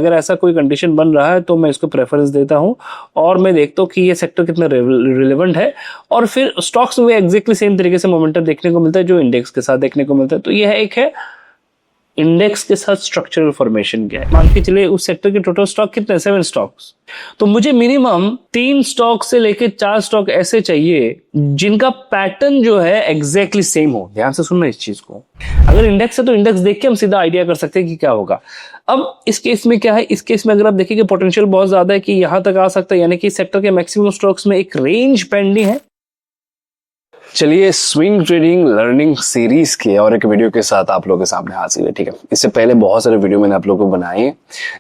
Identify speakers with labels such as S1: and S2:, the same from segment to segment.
S1: अगर ऐसा कोई कंडीशन बन रहा है तो मैं इसको प्रेफरेंस देता हूं और मैं देखता हूं कि ये सेक्टर कितना रिलेवेंट है, और फिर स्टॉक्स में एग्जैक्टली सेम तरीके से मोमेंटम देखने को मिलता है जो इंडेक्स के साथ देखने को मिलता है। तो यह एक है इंडेक्स के साथ स्ट्रक्चरल फॉर्मेशन क्या है। मान के चलिए उस सेक्टर के टोटल स्टॉक कितने, 7 स्टॉक्स, तो मुझे मिनिमम 3 स्टॉक से लेके 4 स्टॉक ऐसे चाहिए जिनका पैटर्न जो है एग्जैक्टली सेम हो। ध्यान से सुनना इस चीज को। अगर इंडेक्स है तो इंडेक्स देख के हम सीधा आइडिया कर सकते हैं कि क्या होगा। अब इस केस में क्या है, इस केस में अगर आप देखिए पोटेंशियल बहुत ज्यादा है कि यहां तक आ सकता है, यानी कि सेक्टर के मैक्सिमम स्टॉक्स में एक रेंज पेंडिंग है।
S2: चलिए, स्विंग ट्रेडिंग लर्निंग सीरीज के और एक वीडियो के साथ आप लोगों के सामने हाजिर है। ठीक है, इससे पहले बहुत सारे वीडियो मैंने आप लोगों को बनाए हैं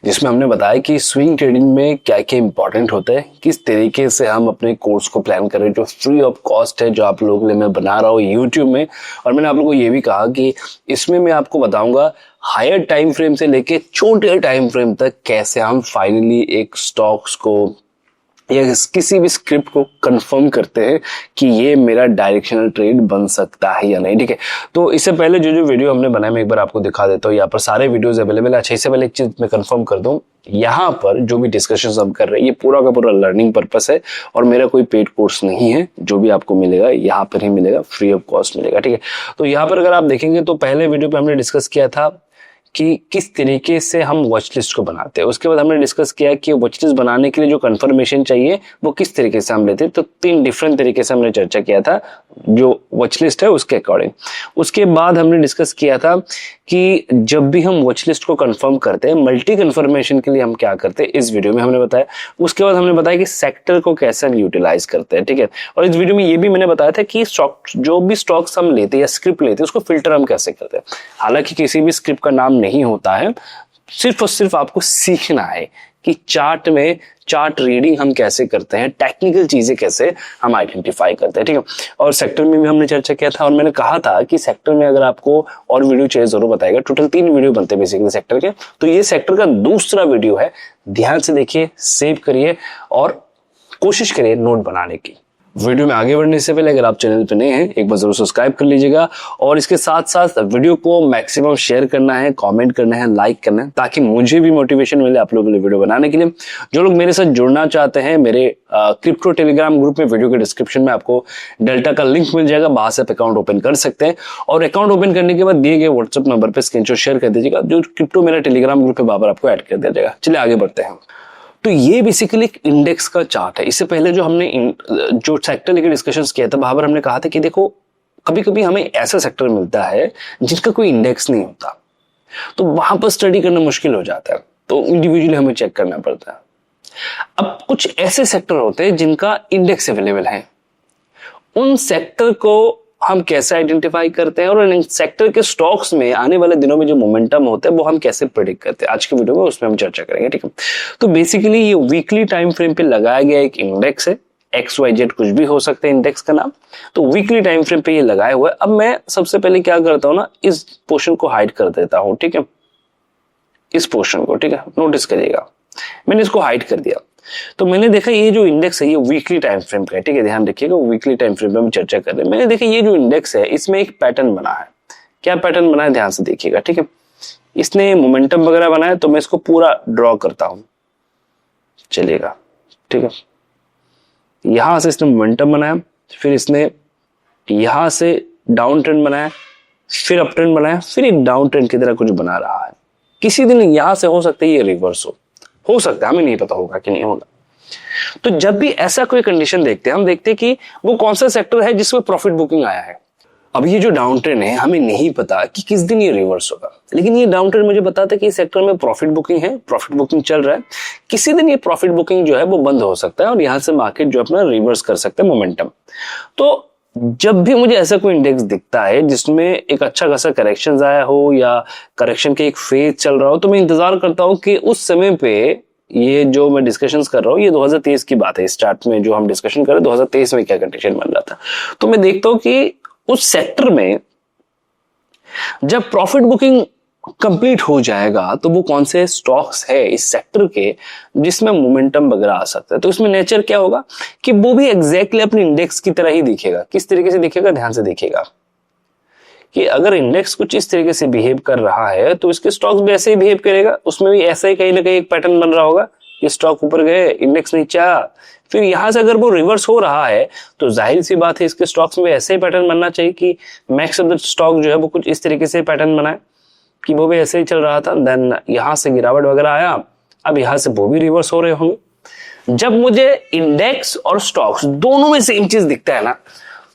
S2: जिसमें हमने बताया कि स्विंग ट्रेडिंग में क्या क्या इंपॉर्टेंट होता है, किस तरीके से हम अपने कोर्स को प्लान करें जो फ्री ऑफ कॉस्ट है, जो आप लोगों के लिए मैं बना रहा हूँ यूट्यूब में। और मैंने आप लोगों को ये भी कहा कि इसमें मैं आपको बताऊंगा हायर टाइम फ्रेम से लेके छोटे टाइम फ्रेम तक कैसे हम फाइनली एक स्टॉक्स को या किसी भी स्क्रिप्ट को कंफर्म करते हैं कि ये मेरा डायरेक्शनल ट्रेड बन सकता है या नहीं। ठीक है, तो इससे पहले जो जो वीडियो हमने बनाया मैं एक बार आपको दिखा देता हूँ। यहाँ पर सारे वीडियोस अवेलेबल है। अच्छा, इससे पहले एक चीज मैं कंफर्म कर दूं, यहाँ पर जो भी डिस्कशंस हम कर रहे हैं ये पूरा का पूरा लर्निंग पर्पस है और मेरा कोई पेड कोर्स नहीं है। जो भी आपको मिलेगा यहाँ पर ही मिलेगा, फ्री ऑफ कॉस्ट मिलेगा। ठीक है, तो यहाँ पर अगर आप देखेंगे तो पहले वीडियो पे हमने डिस्कस किया था कि किस तरीके से हम वॉच लिस्ट को बनाते हैं। उसके बाद हमने डिस्कस किया कि वॉच लिस्ट बनाने के लिए जो कंफर्मेशन चाहिए वो किस तरीके से हम लेते हैं। तो 3 डिफरेंट तरीके से हमने चर्चा किया था जो वॉच लिस्ट है उसके अकॉर्डिंग। उसके बाद हमने डिस्कस किया था कि जब भी हम वॉच लिस्ट को कंफर्म करते हैं, मल्टी कंफर्मेशन के लिए हम क्या करते हैं, इस वीडियो में हमने बताया। उसके बाद हमने बताया कि सेक्टर को कैसे हम यूटिलाइज करते हैं। ठीक है, और इस वीडियो में ये भी मैंने बताया था कि स्टॉक जो भी स्टॉक्स हम लेते हैं या स्क्रिप्ट लेते हैं उसको फिल्टर हम कैसे करते हैं। हालांकि किसी भी स्क्रिप्ट का नाम नहीं होता है, सिर्फ और सिर्फ आपको सीखना है कि चार्ट में चार्ट रीडिंग हम कैसे करते हैं, टेक्निकल चीजें कैसे हम आइडेंटिफाई करते हैं। ठीक है, और सेक्टर में भी हमने चर्चा किया था और मैंने कहा था कि सेक्टर में अगर आपको और वीडियो चाहिए जरूर बताएगा। टोटल 3 वीडियो बनते हैं बेसिकली सेक्टर के, तो ये सेक्टर का दूसरा वीडियो है। ध्यान से देखिए, सेव करिए और कोशिश करिए नोट बनाने की। वीडियो में आगे बढ़ने से पहले अगर आप चैनल पे नए हैं एक बार जरूर सब्सक्राइब कर लीजिएगा और इसके साथ साथ वीडियो को मैक्सिमम शेयर करना है, कमेंट करना है, लाइक करना है, ताकि मुझे भी मोटिवेशन मिले आप लोगों के लिए वीडियो बनाने के लिए। जो लोग मेरे साथ जुड़ना चाहते हैं, मेरे क्रिप्टो टेलीग्राम ग्रुप में वीडियो के डिस्क्रिप्शन में आपको डेल्टा का लिंक मिल जाएगा, वहां से आप अकाउंट ओपन कर सकते हैं। और अकाउंट ओपन करने के बाद दिए गए व्हाट्सएप नंबर पर स्क्रीनशॉट शेयर कर दीजिएगा। जो क्रिप्टो मेरा टेलीग्राम ग्रुप है वहां पर आपको ऐड कर दिया जाएगा। चलिए आगे बढ़ते हैं। तो ये बेसिकली एक इंडेक्स का चार्ट है। इससे पहले जो हमने जो सेक्टर लेकर डिस्कशंस किया था वहां पर हमने कहा था कि देखो कभी कभी हमें ऐसा सेक्टर मिलता है जिसका कोई इंडेक्स नहीं होता, तो वहां पर स्टडी करना मुश्किल हो जाता है, तो इंडिविजुअली हमें चेक करना पड़ता है। अब कुछ ऐसे सेक्टर होते हैं जिनका इंडेक्स अवेलेबल है, उन सेक्टर को हम कैसे आइडेंटिफाई करते हैं और इन सेक्टर के स्टॉक्स में आने वाले दिनों में जो मोमेंटम होता है वो हम कैसे प्रेडिक्ट करते हैं। आज के वीडियो में उसमें हम चर्चा करेंगे। ठीक है, तो बेसिकली ये वीकली टाइम फ्रेम पे लगाया गया एक इंडेक्स है। XYZ कुछ भी हो सकता है इंडेक्स का नाम, तो वीकली टाइम फ्रेम पे ये लगाया हुआ है। अब मैं सबसे पहले क्या करता हूं ना, इस पोर्शन को हाइड कर देता हूं। ठीक है, इस पोर्शन को, ठीक है, नोटिस करिएगा मैंने इसको हाइड कर दिया। तो मैंने देखा ये जो इंडेक्स है ये वीकली टाइम फ्रेम का है। ठीक है, ध्यान रखिएगा, वीकली टाइम फ्रेम पे हम चर्चा कर रहे हैं। मैंने देखा ये जो इंडेक्स है इसमें एक पैटर्न बना है। क्या पैटर्न बना है, ध्यान से देखिएगा। ठीक है, इसने मोमेंटम वगैरह बनाया, तो मैं इसको पूरा ड्रॉ करता हूं, चलिएगा। ठीक है, यहां से इसने मोमेंटम बनाया, फिर इसने यहां से डाउन ट्रेंड बनाया, फिर अप ट्रेंड बनाया, फिर एक डाउन ट्रेंड की तरह कुछ बना रहा है। किसी दिन यहां से हो सकता है ये रिवर्स हो सकता है, हमें नहीं पता होगा कि नहीं होगा। तो जब भी ऐसा कोई कंडीशन देखते हैं, हम देखते हैं कि वो कौन सा सेक्टर है जिसमें प्रॉफिट बुकिंग आया है। अब ये जो डाउन ट्रेंड है हमें नहीं पता कि किस दिन ये रिवर्स होगा, लेकिन ये डाउन ट्रेंड मुझे बताता है कि इस सेक्टर में प्रॉफिट बुकिंग है, प्रॉफिट बुकिंग चल रहा है। किसी दिन ये प्रॉफिट बुकिंग जो है वो बंद हो सकता है और यहां से मार्केट जो अपना रिवर्स कर सकता है मोमेंटम। तो जब भी मुझे ऐसा कोई इंडेक्स दिखता है जिसमें एक अच्छा खासा करेक्शन आया हो या करेक्शन के एक फेज चल रहा हो, तो मैं इंतजार करता हूं कि उस समय पे ये जो मैं डिस्कशंस कर रहा हूँ ये 2023 की बात है। स्टार्ट में जो हम डिस्कशन कर रहे 2023 में क्या कंडीशन बन रहा था, तो मैं देखता हूं कि उस सेक्टर में जब प्रॉफिट बुकिंग कंप्लीट हो जाएगा तो वो कौन से स्टॉक्स है इस सेक्टर के जिसमें मोमेंटम वगैरह आ सकता है। तो इसमें नेचर क्या होगा कि वो भी एग्जैक्टली अपने इंडेक्स की तरह ही दिखेगा। किस तरीके से दिखेगा, ध्यान से देखिएगा कि अगर इंडेक्स कुछ इस तरीके से बिहेव कर रहा है तो इसके स्टॉक्स भी ऐसे ही बिहेव करेगा, उसमें भी ऐसा ही कहीं ना कहीं एक पैटर्न बन रहा होगा कि स्टॉक ऊपर गए, इंडेक्स नीचे आया, फिर यहां से अगर वो रिवर्स हो रहा है तो जाहिर सी बात है इसके स्टॉक्स में ऐसे ही पैटर्न बनना चाहिए कि मैक्स ऑफ द स्टॉक जो है वो कुछ इस तरीके से पैटर्न बनाए कि वो भी ऐसे ही चल रहा था, देन यहां से गिरावट वगैरह आया, अब यहां से वो भी रिवर्स हो रहे होंगे। जब मुझे इंडेक्स और स्टॉक्स दोनों में सेम चीज दिखता है ना,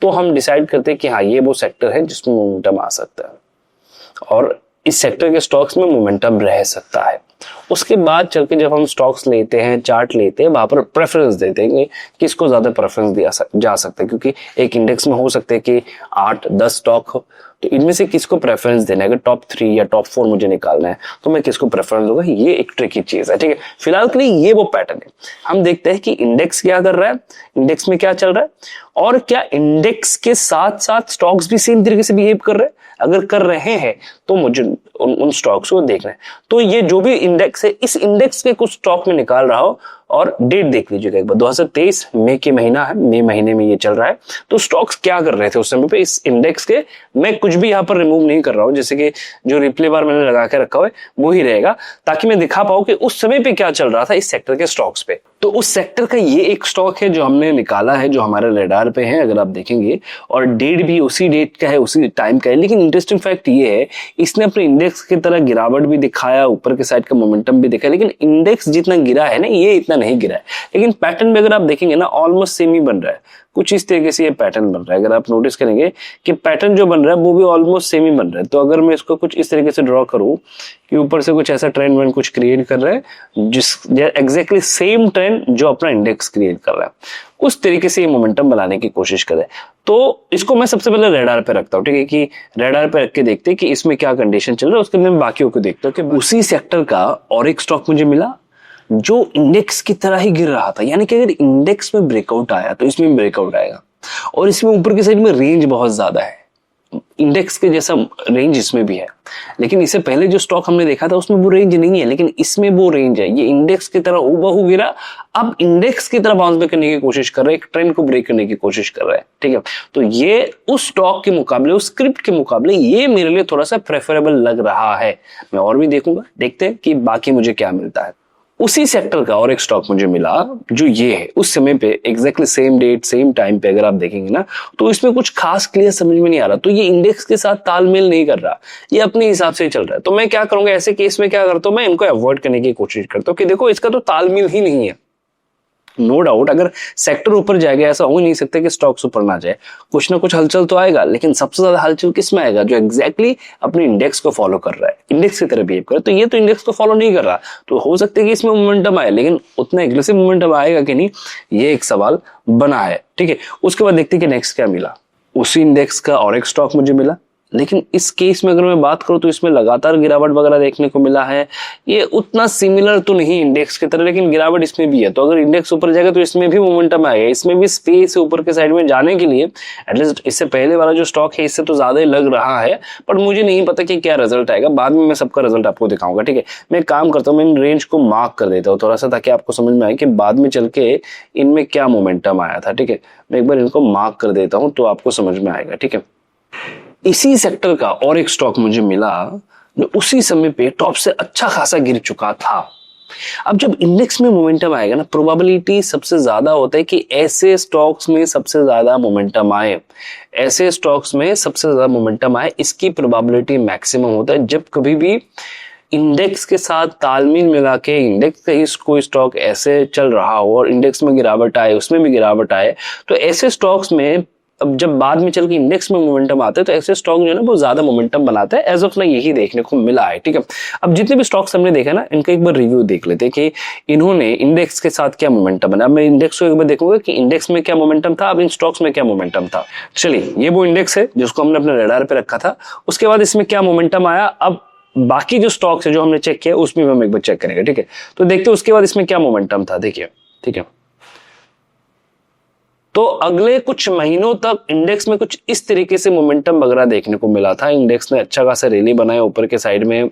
S2: तो हम डिसाइड करते हैं कि हाँ ये वो सेक्टर है जिसमें मोमेंटम आ सकता है और इस सेक्टर के स्टॉक्स में मोमेंटम रह सकता है। उसके बाद चल के जब हम स्टॉक्स लेते हैं, चार्ट लेते हैं, वहां पर प्रेफरेंस देते हैं कि किसको ज्यादा प्रेफरेंस दिया जा सकता है, क्योंकि एक इंडेक्स में हो सकते हैं कि 8-10 स्टॉक हो, तो इनमें से किसको प्रेफरेंस देना है। अगर टॉप 3 या टॉप 4 मुझे निकालना है तो मैं किसको प्रेफरेंस दूंगा, ये एक ट्रिकी चीज है। ठीक है, फिलहाल के लिए ये वो पैटर्न है। हम देखते हैं कि इंडेक्स क्या कर रहा है, इंडेक्स में क्या चल रहा है और क्या इंडेक्स के साथ साथ स्टॉक्स भी सेम तरीके से बिहेव कर रहे हैं। अगर कर रहे हैं तो मुझे उन स्टॉक्स को देखना है। तो ये जो भी इंडेक्स है, इस इंडेक्स के कुछ स्टॉक में निकाल रहा हो और डेट देख लीजिएगा एक बार, 2023 मई के महीना है, मई महीने में ये चल रहा है। तो स्टॉक्स क्या कर रहे थे उस समय पे इस इंडेक्स के, मैं कुछ भी यहाँ पर रिमूव नहीं कर रहा हूँ, जैसे कि जो रिप्ले बार मैंने लगा के रखा हुआ है वो ही रहेगा, ताकि मैं दिखा पाऊँ कि उस समय पे क्या चल रहा था इस सेक्टर के स्टॉक्स पे। तो उस सेक्टर का ये एक स्टॉक है जो हमने निकाला है, जो हमारे रेडार पे है अगर आप देखेंगे, और डेट भी उसी डेट का है, उसी टाइम का है। लेकिन इंटरेस्टिंग फैक्ट ये है, इसने अपने इंडेक्स की तरह गिरावट भी दिखाया, ऊपर के साइड का मोमेंटम भी दिखाया, लेकिन इंडेक्स जितना गिरा है ना, ये इतना नहीं गिरा है। लेकिन पैटर्न में अगर आप देखेंगे ना, ऑलमोस्ट सेम ही बन रहा है, कुछ इस तरीके से ये पैटर्न बन रहा है। अगर आप नोटिस करेंगे कि पैटर्न जो बन रहा है वो भी ऑलमोस्ट सेम ही बन रहा है। तो अगर मैं इसको कुछ इस तरीके से ड्रॉ करूं कि ऊपर से कुछ ऐसा ट्रेंड वैंड कुछ क्रिएट कर रहा है, जिस एग्जैक्टली सेम ट्रेंड जो अपना इंडेक्स क्रिएट कर रहा है, उस तरीके से ये मोमेंटम बनाने की कोशिश करे। तो इसको मैं सबसे पहले रेडार पे रखता हूँ, ठीक है, कि रेडार पे रख के देखते हैं कि इसमें क्या कंडीशन चल रहा है। उसके बाद मैं बाकियों को देखता हूँ कि उसी सेक्टर का और एक स्टॉक मुझे मिला जो इंडेक्स की तरह ही गिर रहा था। यानी कि अगर इंडेक्स में ब्रेकआउट आया तो इसमें ब्रेकआउट आएगा, और इसमें ऊपर की साइड में रेंज बहुत ज्यादा है, इंडेक्स के जैसा रेंज इसमें भी है। लेकिन इससे पहले जो स्टॉक हमने देखा था उसमें वो रेंज नहीं है, लेकिन इसमें वो रेंज है। ये इंडेक्स की तरह हूबहू गिरा, अब इंडेक्स की तरह बाउंस बैक करने की कोशिश कर रहा है, एक ट्रेंड को ब्रेक करने की कोशिश कर रहा है। ठीक है, तो ये उस स्टॉक के मुकाबले, उस स्क्रिप्ट के मुकाबले ये मेरे लिए थोड़ा सा प्रेफरेबल लग रहा है। मैं और भी देखूंगा, देखते हैं कि बाकी मुझे क्या मिलता है। उसी सेक्टर का और एक स्टॉक मुझे मिला जो ये है, उस समय पे exactly same date same time पे अगर आप देखेंगे ना, तो इसमें कुछ खास क्लियर समझ में नहीं आ रहा। तो ये इंडेक्स के साथ तालमेल नहीं कर रहा, ये अपने हिसाब से ही चल रहा है। तो मैं क्या करूंगा, ऐसे केस में क्या करता हूं, मैं इनको अवॉइड करने की कोशिश करता हूं कि देखो इसका तो तालमेल ही नहीं है। नो डाउट अगर सेक्टर ऊपर जाएगा, ऐसा हो नहीं सकता कि स्टॉक्स ऊपर ना जाए, कुछ ना कुछ हलचल तो आएगा, लेकिन सबसे ज्यादा हलचल किस में आएगा, जो एग्जैक्टली अपने इंडेक्स को फॉलो कर रहा है, इंडेक्स की तरह बिहेव कर रहा है। तो ये तो इंडेक्स को फॉलो नहीं कर रहा, तो हो सकता है कि इसमें मोमेंटम आए, लेकिन उतना एग्रेसिव मोमेंटम आएगा कि नहीं, ये एक सवाल बना है। ठीक है, उसके बाद देखते हैं कि नेक्स्ट क्या मिला। उसी इंडेक्स का और एक स्टॉक मुझे मिला, लेकिन इस केस में अगर मैं बात करूं तो इसमें लगातार गिरावट वगैरह देखने को मिला है। ये उतना सिमिलर तो नहीं इंडेक्स की तरह, लेकिन गिरावट इसमें भी है। तो अगर इंडेक्स ऊपर जाएगा तो इसमें भी मोमेंटम आएगा, इसमें भी स्पेस है ऊपर के साइड में जाने के लिए। एटलीस्ट इससे पहले वाला जो स्टॉक है इससे तो ज्यादा ही लग रहा है, पर मुझे नहीं पता कि क्या रिजल्ट आएगा। बाद में मैं सबका रिजल्ट आपको दिखाऊंगा। ठीक है, मैं काम करता हूँ, मैं इन रेंज को मार्क कर देता हूँ थोड़ा सा, ताकि आपको समझ में आए कि बाद में चल के इनमें क्या मोमेंटम आया था। ठीक है, मैं एक बार इनको मार्क कर देता हूँ तो आपको समझ में आएगा। ठीक है, इसी सेक्टर का और एक स्टॉक मुझे मिला जो उसी समय पे टॉप से अच्छा खासा गिर चुका था। अब जब इंडेक्स में मोमेंटम आएगा ना, प्रोबेबिलिटी सबसे ज्यादा होता है कि ऐसे स्टॉक्स में सबसे ज्यादा मोमेंटम आए, ऐसे स्टॉक्स में सबसे ज्यादा मोमेंटम आए, इसकी प्रोबेबिलिटी मैक्सिमम होता है जब कभी भी इंडेक्स के साथ तालमेल मिला के इंडेक्स का कोई स्टॉक ऐसे चल रहा हो और इंडेक्स में गिरावट आए, उसमें भी गिरावट आए। तो ऐसे स्टॉक्स में अब जब बाद में चल के इंडेक्स में मोमेंटम आते हैं तो ऐसे स्टॉक जो है ना वो ज्यादा मोमेंटम बनाते हैं। एज ऑफ ना यही देखने को मिला है। ठीक है, अब जितने भी स्टॉक्स हमने देखा ना, इनका एक बार रिव्यू देख लेते हैं कि इन्होंने इंडेक्स के साथ क्या मोमेंटम बना। मैं इंडेक्स को एक बार देखूंगा कि इंडेक्स में क्या मोमेंटम था, अब इन स्टॉक्स में क्या मोमेंटम था। चलिए, ये वो इंडेक्स है जिसको हमने अपने रडार पे रखा था, उसके बाद इसमें क्या मोमेंटम आया। अब बाकी जो स्टॉक्स है जो हमने चेक किया उसमें हम एक बार चेक करेंगे। ठीक है, तो देखते हैं उसके बाद इसमें क्या मोमेंटम था। देखिए, ठीक है, तो अगले कुछ महीनों तक इंडेक्स में कुछ इस तरीके से मोमेंटम वगैरह देखने को मिला था। इंडेक्स ने अच्छा खासा रैली बनाया ऊपर के साइड में,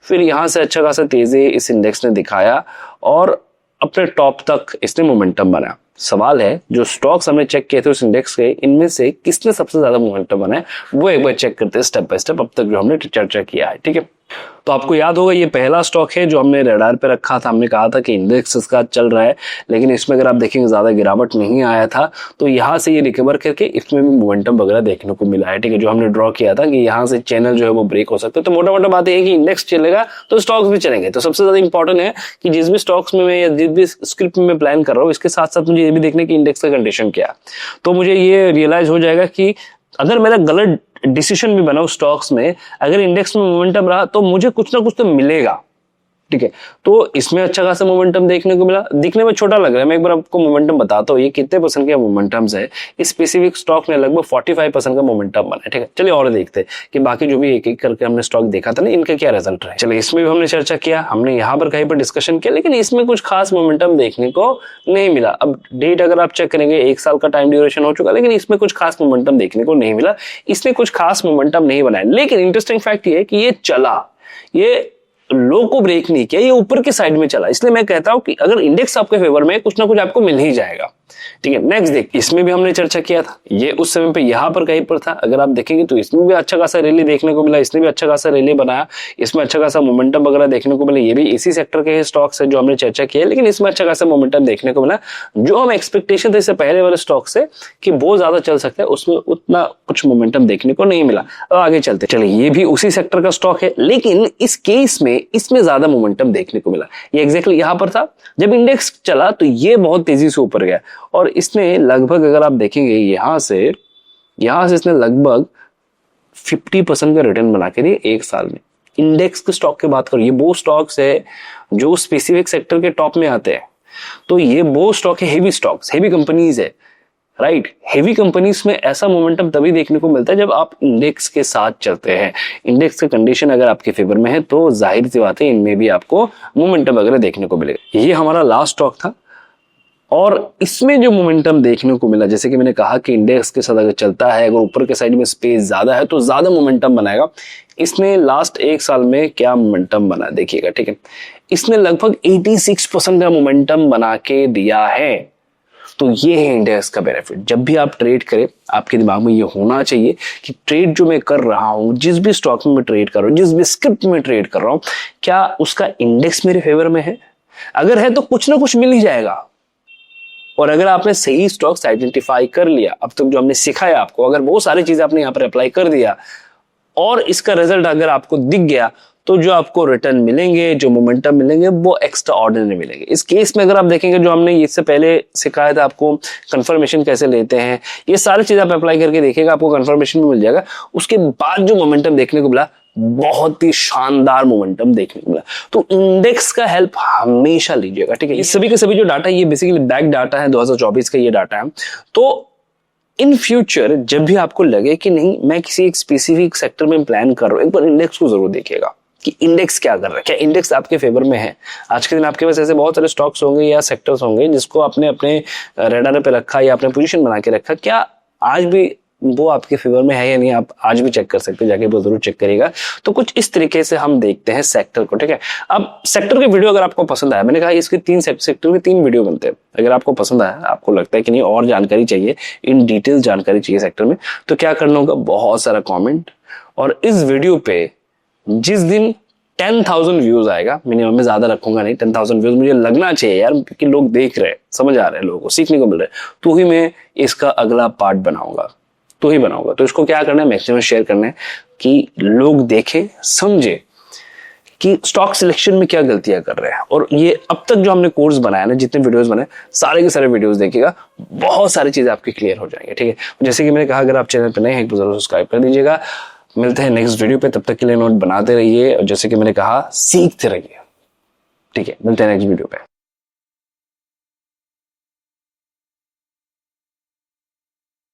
S2: फिर यहां से अच्छा खासा तेजी इस इंडेक्स ने दिखाया और अपने टॉप तक इसने मोमेंटम बनाया। सवाल है जो स्टॉक्स हमने चेक किए थे उस इंडेक्स के, इनमें से किसने सबसे ज्यादा मोमेंटम बनाया वो एक बार चेक करते हैं स्टेप बाय स्टेप अब तक जो हमने चर्चा किया है। ठीक है, तो आपको याद होगा ये पहला स्टॉक है जो हमने रडार पे रखा था। हमने कहा था कि इंडेक्स इसका चल रहा है, लेकिन इसमें अगर आप देखेंगे ज्यादा गिरावट नहीं आया था, तो यहाँ से ये रिकवर करके इसमें भी मोमेंटम वगैरह देखने को मिला है। ठीक है, जो हमने ड्रॉ किया था कि यहाँ से चैनल जो है वो ब्रेक हो सकता है। तो मोटा मोटा बात है कि इंडेक्स चलेगा तो स्टॉक्स भी चलेंगे। तो सबसे ज्यादा इंपॉर्टेंट है कि जिस भी स्टॉक्स में मैं या जिस भी स्क्रिप्ट में मैं प्लान कर रहा हूँ, इसके साथ साथ मुझे ये भी देखना कि इंडेक्स का कंडीशन क्या है। तो मुझे ये रियलाइज हो जाएगा कि अगर मेरा गलत डिसीजन भी बना उस स्टॉक्स में, अगर इंडेक्स में मोमेंटम रहा तो मुझे कुछ ना कुछ तो मिलेगा। ठीक है, तो इसमें अच्छा खासा मोमेंटम देखने को मिला। दिखने में छोटा लग रहा है, मैं एक बार आपको मोमेंटम बताता हूँ ये कितने परसेंट के मोमेंटम्स है। इस स्पेसिफिक स्टॉक में लगभग 45% का मोमेंटम बना है। ठीक है, चलिए और देखते हैं कि बाकी जो भी एक एक करके हमने स्टॉक देखा था ना, इनका क्या रिजल्ट रहा है। चलिए, इसमें भी हमने चर्चा किया, हमने यहाँ पर कहीं पर डिस्कशन किया, लेकिन इसमें कुछ खास मोमेंटम देखने को नहीं मिला। अब डेट अगर आप चेक करेंगे 1 साल का टाइम ड्यूरेशन हो चुका, लेकिन इसमें कुछ खास मोमेंटम देखने को नहीं मिला। इसने कुछ खास मोमेंटम नहीं बनाया, लेकिन इंटरेस्टिंग फैक्ट ये है कि ये चला, ये लो को ब्रेक नहीं किया, ये ऊपर की साइड में चला। इसलिए मैं कहता हूं कि अगर इंडेक्स आपके फेवर में कुछ ना कुछ आपको मिल ही जाएगा। ठीक है, नेक्स्ट देख, इसमें भी हमने चर्चा किया था, ये उस समय पे यहां पर कहीं पर था। अगर आप देखेंगे तो इसमें भी अच्छा खासा रैली देखने को मिला, इसने भी अच्छा खासा रैली बनाया, इसमें अच्छा खासा मोमेंटम वगैरह देखने को मिला। ये भी इसी सेक्टर के स्टॉक्स है जो हमने चर्चा किया, लेकिन इसमें अच्छा खासा मोमेंटम देखने को मिला। जो हम एक्सपेक्टेशन थे इससे पहले वाले स्टॉक से कि बहुत ज्यादा चल सकता है, उसमें उतना कुछ मोमेंटम देखने को नहीं मिला। अब आगे चलते, चलिए ये भी उसी सेक्टर का स्टॉक है, लेकिन इस केस में इसमें ज्यादा मोमेंटम देखने को मिला। ये एग्जैक्टली यहां पर था, जब इंडेक्स चला तो ये बहुत तेजी से ऊपर गया और इसने लगभग, अगर आप देखेंगे यहां से इसने लगभग 50% का रिटर्न बना के दिए 1 साल में। इंडेक्स के स्टॉक की बात करो, ये वो स्टॉक्स है जो स्पेसिफिक सेक्टर के टॉप में आते हैं। तो ये वो स्टॉक है, हेवी स्टॉक्स, हेवी कंपनीज है, राइट। हेवी कंपनीज में ऐसा मोमेंटम तभी देखने को मिलता है जब आप इंडेक्स के साथ चलते हैं। इंडेक्स का कंडीशन अगर आपके फेवर में है तो जाहिर सी बात है इनमें भी आपको मोमेंटम वगैरह देखने को मिलेगा। ये हमारा लास्ट स्टॉक था और इसमें जो मोमेंटम देखने को मिला, जैसे कि मैंने कहा कि इंडेक्स के साथ अगर चलता है, अगर ऊपर के साइड में स्पेस ज्यादा है तो ज्यादा मोमेंटम बनाएगा। इसने लास्ट 1 साल में क्या मोमेंटम बना देखिएगा। ठीक है, इसने लगभग 86% का मोमेंटम बना के दिया है। तो ये है इंडेक्स का बेनिफिट। जब भी आप ट्रेड करें, आपके दिमाग में ये होना चाहिए कि ट्रेड जो मैं कर रहा हूं, जिस भी स्टॉक में मैं ट्रेड कर रहा हूं, जिस भी स्क्रिप्ट में ट्रेड कर रहा हूं, क्या उसका इंडेक्स मेरे फेवर में है? अगर है तो कुछ ना कुछ मिल ही जाएगा। और अगर आपने सही स्टॉक्स आइडेंटिफाई कर लिया, अब तक जो हमने सिखाया आपको, अगर बहुत सारी चीजें आपने यहाँ पर अप्लाई कर दिया और इसका रिजल्ट अगर आपको दिख गया, तो जो आपको रिटर्न मिलेंगे, जो मोमेंटम मिलेंगे, वो एक्स्ट्रा ऑर्डिनरी मिलेंगे। इस केस में अगर आप देखेंगे, जो हमने इससे पहले सिखाया था आपको कंफर्मेशन कैसे लेते हैं, ये सारी चीज आप अप्लाई करके देखिएगा, आपको कंफर्मेशन भी मिल जाएगा। उसके बाद जो मोमेंटम देखने को मिला, बहुत ही शानदार मोमेंटम देखने को मिला। तो इंडेक्स का हेल्प हमेशा लीजिएगा। ठीक है, ये सभी के सभी जो डाटा है ये बेसिकली बैक डाटा है, 2024 का ये डाटा है। तो इन फ्यूचर जब भी आपको लगे कि नहीं मैं किसी एक स्पेसिफिक सेक्टर में प्लान कर रहा हूं, एक बार इंडेक्स को जरूर देखिएगा कि इंडेक्स क्या कर रहा है, क्या इंडेक्स आपके फेवर में है। आज के दिन आपके पास ऐसे बहुत सारे स्टॉक्स होंगे या सेक्टर्स होंगे जिसको आपने अपने रेडार पे रखा या अपने पोजीशन बना के रखा, क्या आज भी वो आपके फेवर में है या नहीं, आप आज भी चेक कर सकते हैं, जाके वो जरूर चेक करिएगा। तो कुछ इस तरीके से हम देखते हैं सेक्टर को। ठीक है, अब सेक्टर के वीडियो अगर आपको पसंद आया, मैंने कहा इसके 3 सेक्टर के 3 वीडियो बनते हैं। अगर आपको पसंद आया, आपको लगता है कि नहीं और जानकारी चाहिए, इन डिटेल जानकारी चाहिए सेक्टर में, तो क्या करना होगा, बहुत सारा कॉमेंट। और इस वीडियो पे जिस दिन 10,000 व्यूज आएगा, मिनिमम में ज्यादा रखूंगा नहीं, 10,000 व्यूज मुझे लगना चाहिए यार कि लोग देख रहे हैं, समझ आ रहे हैं, लोगों को सीखने को मिल रहा है, तो ही मैं इसका अगला पार्ट बनाऊंगा, तो ही बनाऊंगा। तो इसको क्या करना है, मैक्सिमम शेयर करना है कि लोग देखें, समझे कि स्टॉक सिलेक्शन में क्या गलतियां कर रहे हैं। और ये अब तक जो हमने कोर्स बनाया ना, जितने वीडियोस बनाए, सारे के सारे वीडियोस देखिएगा, बहुत सारी चीजें आपकी क्लियर हो जाएंगी। ठीक है, जैसे कि मैंने कहा, अगर आप चैनल पर नए हैं, एक बार सब्सक्राइब कर दीजिएगा। मिलते हैं नेक्स्ट वीडियो पे, तब तक के लिए नोट बनाते रहिए और जैसे कि मैंने कहा, सीखते रहिए। ठीक है, मिलते हैं नेक्स्ट वीडियो पे।